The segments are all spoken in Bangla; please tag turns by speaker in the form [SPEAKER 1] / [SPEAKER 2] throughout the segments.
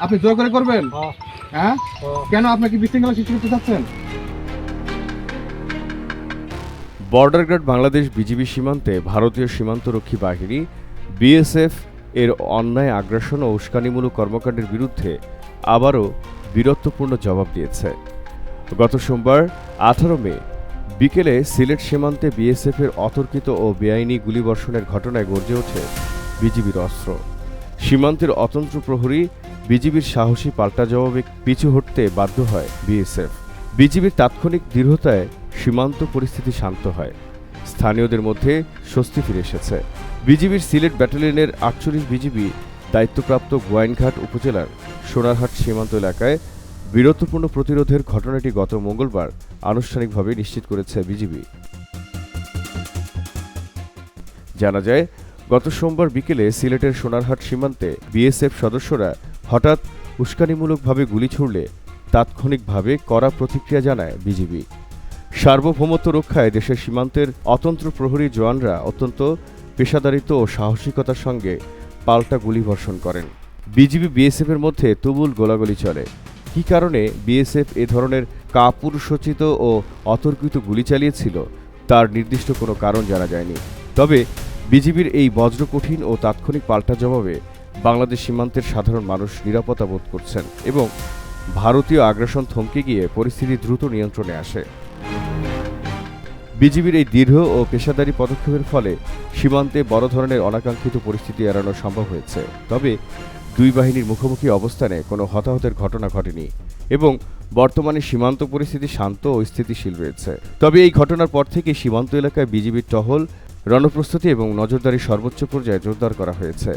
[SPEAKER 1] আপনি জোর করে করবেন? হ্যাঁ, কেন? আপনাকে বিশৃঙ্খলা সৃষ্টি করতে চাচ্ছেন?
[SPEAKER 2] বর্ডার গার্ড বাংলাদেশ বিজিবি সীমান্তে ভারতীয় সীমান্তরক্ষী বাহিনী বিএসএফ এর অন্যায় আগ্রাসন ও উস্কানিমূলক কর্মকাণ্ডের বিরুদ্ধে আবারও বীরত্বপূর্ণ জবাব দিয়েছে। গত সোমবার 18 মে বিকেলে সিলেট সীমান্তে বিএসএফের অতর্কিত ও বেআইনি গুলিবর্ষণের ঘটনায় গর্জে ওঠে বিজিবির অস্ত্র। সীমান্তের অতন্ত্র প্রহরী বিজিবির সাহসী পাল্টা জবাবে পিছু হটতে বাধ্য হয় বিএসএফ। বিজিবির তাৎক্ষণিক দৃঢ়তায় সীমান্ত পরিস্থিতি শান্ত হয়। স্থানীয়দের মধ্যে স্বস্তি ফিরে এসেছে। বিজিবির সিলেট ব্যাটালিয়নের 48 বিজিবি দায়িত্বপ্রাপ্ত গোয়াইনঘাট উপজেলার সোনারহাট সীমান্ত এলাকায় বীরত্বপূর্ণ প্রতিরোধের ঘটনাটি গত মঙ্গলবার আনুষ্ঠানিকভাবে নিশ্চিত করেছে বিজিবি। জানা যায়, গত সোমবার বিকেলে সিলেটের সোনারহাট সীমান্তে বিএসএফ সদস্যরা হঠাৎ উস্কানিমূলকভাবে গুলি ছুড়লে তাৎক্ষণিকভাবে কড়া প্রতিক্রিয়া জানায় বিজিবি। সার্বভৌমত্ব রক্ষায় দেশের সীমান্তের অতন্ত্র প্রহরী জওয়ানরা অত্যন্ত পেশাদারিত্ব ও সাহসিকতার সঙ্গে পাল্টা গুলিবর্ষণ করেন। বিজিবি বিএসএফের মধ্যে তুমুল গোলাগুলি চলে। কী কারণে বিএসএফ এ ধরনের কাপুরুষোচিত ও অতর্কিত গুলি চালিয়েছিল তার নির্দিষ্ট কোনো কারণ জানা যায়নি। তবে বিজিবির এই বজ্রকঠিন ও তাৎক্ষণিক পাল্টা জবাবে বাংলাদেশ সীমান্তের সাধারণ মানুষ নিরাপত্তা বোধ করছেন এবং ভারতীয় আগ্রাসন থমকে গিয়ে পরিস্থিতি দ্রুত নিয়ন্ত্রণে আসে। বিজিবির এই দৃঢ় ও পেশাদারী পদক্ষেপের ফলে সীমান্তে বড় ধরনের অনাকাঙ্ক্ষিত পরিস্থিতি এড়ানো সম্ভব হয়েছে। তবে দুই বাহিনীর মুখোমুখি অবস্থানে কোনো হতাহতের ঘটনা ঘটেনি এবং বর্তমানে সীমান্ত পরিস্থিতি শান্ত ও স্থিতিশীল রয়েছে। তবে এই ঘটনার পর থেকে সীমান্ত এলাকায় বিজিবির টহল, রণপ্রস্তুতি এবং নজরদারি সর্বোচ্চ পর্যায়ে জোরদার করা হয়েছে।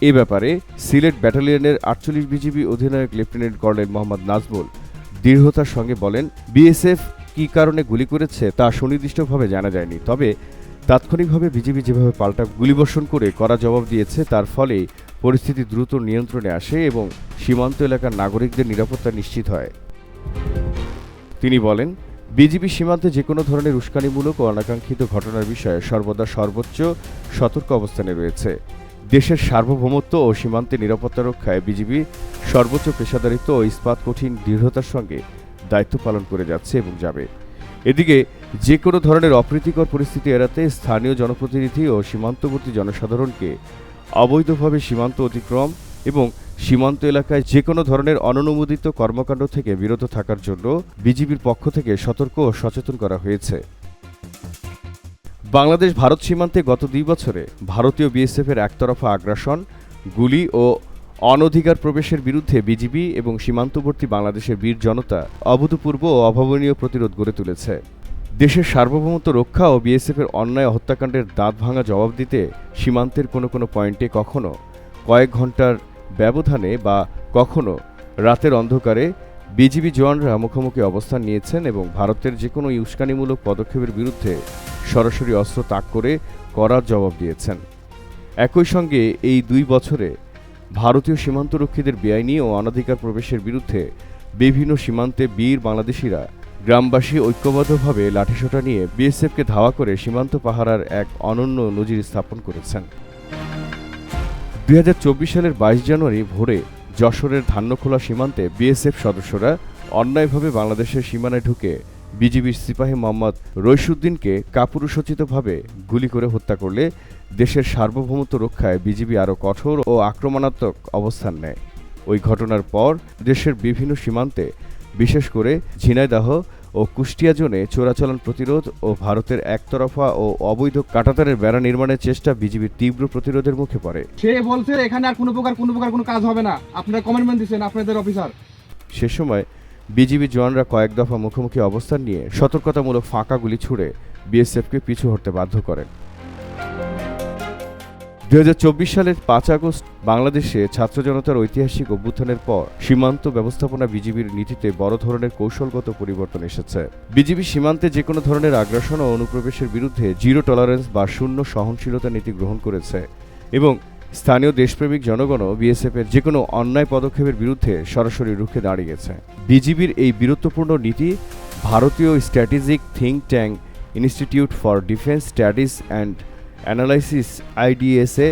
[SPEAKER 2] এ ব্যাপারে সিলেট ব্যাটালিয়নের 48 বিজিবি অধিনায়ক লেফটেন্যান্ট কর্নেল মোহাম্মদ নাজমুল দৃঢ়তার সঙ্গে বলেন, বিএসএফ কী কারণে গুলি করেছে তা সুনির্দিষ্টভাবে জানা যায়নি। তবে তাৎক্ষণিকভাবে বিজিবি যেভাবে পাল্টা গুলিবর্ষণ করে কড়া জবাব দিয়েছে তার ফলে পরিস্থিতি দ্রুত নিয়ন্ত্রণে আসে এবং সীমান্ত এলাকার নাগরিকদের নিরাপত্তা নিশ্চিত হয়। তিনি বলেন, বিজিবি সীমান্তে যে কোনো ধরনের উস্কানিমূলক ও অনাকাঙ্ক্ষিত ঘটনার বিষয়ে সর্বদা সর্বোচ্চ সতর্ক অবস্থানে রয়েছে। দেশের সার্বভৌমত্ব ও সীমান্তে নিরাপত্তা রক্ষায় বিজিবি সর্বোচ্চ পেশাদারিত্ব ও ইস্পাত কঠিন দৃঢ়তার সঙ্গে দায়িত্ব পালন করে যাচ্ছে এবং যাবে। এদিকে যে কোনো ধরনের অপ্রীতিকর পরিস্থিতি এড়াতে স্থানীয় জনপ্রতিনিধি ও সীমান্তবর্তী জনসাধারণকে অবৈধভাবে সীমান্ত অতিক্রম এবং সীমান্ত এলাকায় যে কোনো ধরনের অননুমোদিত কর্মকাণ্ড থেকে বিরত থাকার জন্য বিজিবির পক্ষ থেকে সতর্ক ও সচেতন করা হয়েছে। বাংলাদেশ ভারত সীমান্তে গত 2 বছরে ভারতীয় বিএসএফের একতরফা আগ্রাসন, গুলি ও অনধিকার প্রবেশের বিরুদ্ধে বিজিবি এবং সীমান্তবর্তী বাংলাদেশের বীর জনতা অভূতপূর্ব ও অভাবনীয় প্রতিরোধ গড়ে তুলেছে। দেশের সার্বভৌমত্ব রক্ষা ও বিএসএফের অন্যায় হত্যাকাণ্ডের দাঁত ভাঙা জবাব দিতে সীমান্তের কোনো পয়েন্টে কখনো কয়েক ঘন্টার ব্যবধানে বা কখনো রাতের অন্ধকারে বিজিবি জওয়ানরা মুখোমুখি অবস্থান নিয়েছেন এবং ভারতের যে কোনো উস্কানিমূলক পদক্ষেপের বিরুদ্ধে সরাসরি অস্ত্র তাক করে কড়া জবাব দিয়েছেন। একই সঙ্গে এই 2 বছরে ভারতীয় সীমান্তরক্ষীদের বেআইনি ও অনধিকার প্রবেশের বিরুদ্ধে বিভিন্ন সীমান্তে বীর বাংলাদেশিরা গ্রামবাসী ঐক্যবদ্ধভাবে লাঠিসোঁটা নিয়ে বিএসএফকে ধাওয়া করে সীমান্ত পাহারার এক অনন্য নজির স্থাপন করেছেন। 2024 সালের 22 জানুয়ারি ভোরে যশোরের ধান্যখোলা সীমান্তে বিএসএফ সদস্যরা অন্যায়ভাবে বাংলাদেশের সীমানায় ঢুকে বিজিবির সিপাহী মোহাম্মদ রইসুদ্দিনকে কাপুরুষোচিতভাবে গুলি করে হত্যা করলে দেশের সার্বভৌমত্ব রক্ষায় বিজিবি আরও কঠোর ও আক্রমণাত্মক অবস্থান নেয়। ওই ঘটনার পর দেশের বিভিন্ন সীমান্তে, বিশেষ করে ঝিনাইদহ ও কুষ্টিয়া জোনে চোরাচালান প্রতিরোধ ও ভারতের একতরফা ও অবৈধ কাঁটাতারের বেড়া নির্মাণের চেষ্টা বিজিবির তীব্র প্রতিরোধের মুখে পড়ে।
[SPEAKER 1] সে বলছে এখানে আর কোনো প্রকার কোনো কাজ হবে না, আপনারা কমেন্টমেন্ট দিচ্ছেন আপনাদের অফিসার।
[SPEAKER 2] সে সময় বিজিবি জওয়ানরা কয়েক দফা মুখোমুখি অবস্থান নিয়ে সতর্কতামূলক ফাঁকা গুলি ছুড়ে বিএসএফকে পিছু হটতে বাধ্য করেন। 2024 সালের 5 আগস্ট বাংলাদেশে ছাত্র জনতার ঐতিহাসিক অভ্যুত্থানের পর সীমান্ত ব্যবস্থাপনা বিজিবির নীতিতে বড় ধরনের কৌশলগত পরিবর্তন এসেছে। বিজিবি সীমান্তে যে কোনো ধরনের আগ্রাসন ও অনুপ্রবেশের বিরুদ্ধে জিরো টলারেন্স বা শূন্য সহনশীলতা নীতি গ্রহণ করেছে এবং স্থানীয় দেশপ্রেমিক জনগণও বিএসএফের যে কোনো অন্যায় পদক্ষেপের বিরুদ্ধে সরাসরি রুখে দাঁড়িয়েছে। বিজিবির এই বীরত্বপূর্ণ নীতি ভারতীয় strategic think tank institute for defence studies and analysis IDSA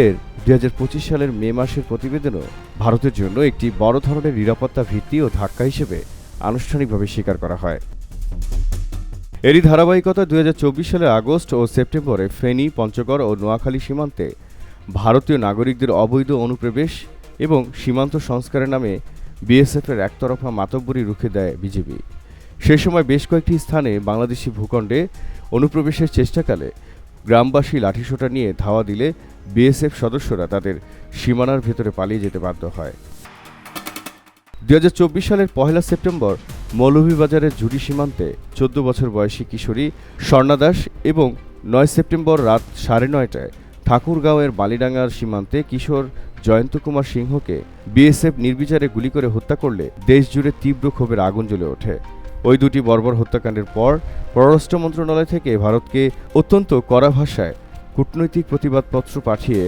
[SPEAKER 2] এর 2025 সালের মে মাসের প্রতিবেদনও ভারতের জন্য একটি বড় ধরনের নিরাপত্তা ভিত্তি ও ধাক্কা হিসেবে আনুষ্ঠানিকভাবে স্বীকার করা হয়। এরই ধারাবাহিকতা 2024 সালের আগস্ট ও সেপ্টেম্বরে ফেনী, পঞ্চগড় ও নোয়াখালী সীমান্তে ভারতীয় নাগরিকদের অবৈধ অনুপ্রবেশ এবং সীমান্ত সংস্কারের নামে বিএসএফের একতরফা মাতব্বরি রুখে দেয় বিজিবি। সে সময় বেশ কয়েকটি স্থানে বাংলাদেশি ভূখণ্ডে অনুপ্রবেশের চেষ্টাকালে গ্রামবাসী লাঠিসোঁটা নিয়ে ধাওয়া দিলে বিএসএফ সদস্যরা তাদের সীমানার ভেতরে পালিয়ে যেতে বাধ্য হয়। 2024 সালের 1 সেপ্টেম্বর মৌলভীবাজারের জুড়ি সীমান্তে 14 বছর বয়সী কিশোরী স্বর্ণা দাস এবং 9 সেপ্টেম্বর রাত 9:30টায় ঠাকুরগাঁওয়ের বালিডাঙ্গার সীমান্তে কিশোর জয়ন্ত কুমার সিংহকে বিএসএফ নির্বিচারে গুলি করে হত্যা করলে দেশজুড়ে তীব্র ক্ষোভের আগুন জ্বলে ওঠে। ওই দুটি বর্বর হত্যাকাণ্ডের পর পররাষ্ট্র মন্ত্রণালয় থেকে ভারতকে অত্যন্ত কড়া ভাষায় কূটনৈতিক প্রতিবাদপত্র পাঠিয়ে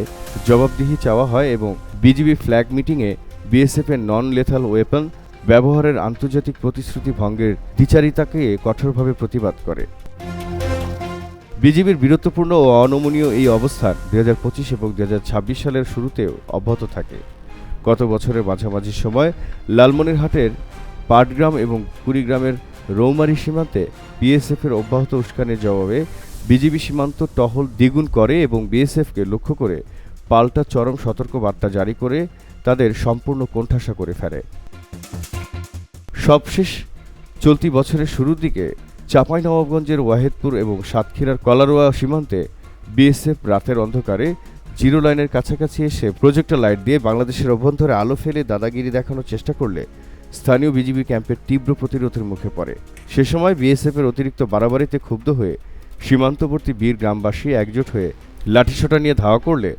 [SPEAKER 2] জবাবদিহি চাওয়া হয় এবং বিজিবি ফ্ল্যাগ মিটিংয়ে বিএসএফের নন লেথাল ওয়েপন ব্যবহারের আন্তর্জাতিক প্রতিশ্রুতি ভঙ্গের দ্বিচারিতাকে কঠোরভাবে প্রতিবাদ করে। বিজিবির বীরত্বপূর্ণ ও অনমনীয় এই অবস্থান 2025 এবং 2026 সালের শুরুতেও অব্যাহত থাকে। গত বছরের মাঝামাঝি সময় লালমনিরহাটের পাটগ্রাম এবং কুড়িগ্রামের রৌমারী সীমান্তে বিএসএফের অব্যাহত উস্কানির জবাবে বিজিবি সীমান্ত টহল দ্বিগুণ করে এবং বিএসএফকে লক্ষ্য করে পাল্টা চরম সতর্কবার্তা জারি করে তাদের সম্পূর্ণ কোণঠাসা করে ফেলে। সবশেষ চলতি বছরের শুরুর দিকে চাঁপাইনবাবগঞ্জের ওয়াহেদপুর এবং সাতক্ষীরার কলারোয়া সীমান্তে বিএসএফ রাতের অন্ধকারে জিরো লাইনের কাছাকাছি এসে প্রজেক্টর লাইট দিয়ে বাংলাদেশের অভ্যন্তরে আলো ফেলে দাদাগিরি দেখানোর চেষ্টা করলে স্থানীয় বিজিবি ক্যাম্পের তীব্র প্রতিরোধের মুখে পড়ে। সে সময় বিএসএফের অতিরিক্ত বাড়াবাড়িতে ক্ষুব্ধ হয়ে সীমান্তবর্তী বীর গ্রামবাসী একজোট হয়ে লাঠিসোঁটা নিয়ে ধাওয়া করলে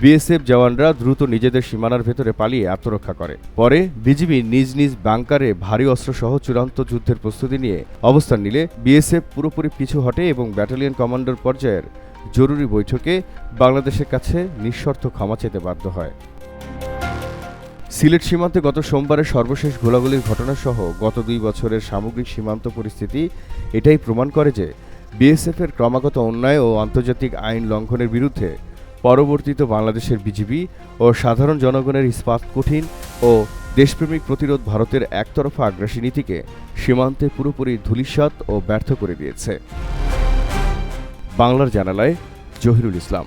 [SPEAKER 2] বিএসএফ জওয়ানরা দ্রুত নিজেদের সীমানার ভেতরে পালিয়ে আত্মরক্ষা করে। পরে বিজিবি নিজ নিজ বাংকারে ভারী অস্ত্রসহ চূড়ান্ত যুদ্ধের প্রস্তুতি নিয়ে অবস্থান নিলে বিএসএফ পুরোপুরি পিছু হটে এবং ব্যাটালিয়ন কমান্ডার পর্যায়ের জরুরি বৈঠকে বাংলাদেশের কাছে নিঃশর্ত ক্ষমা চেতে বাধ্য হয়। সিলেট সীমান্তে গত সোমবারের সর্বশেষ গোলাগুলির ঘটনাসহ গত 2 বছরের সামগ্রিক সীমান্ত পরিস্থিতি এটাই প্রমাণ করে যে বিএসএফের ক্রমাগত অন্যায় ও আন্তর্জাতিক আইন লঙ্ঘনের বিরুদ্ধে পরবর্তীতে বাংলাদেশের বিজিবি ও সাধারণ জনগণের ইস্পাত কঠিন ও দেশপ্রেমিক প্রতিরোধ ভারতের একতরফা আগ্রাসী নীতিকে সীমান্তে পুরোপুরি ধূলিসাৎ ও ব্যর্থ করে দিয়েছে। বাংলার জানালায় জহিরুল ইসলাম।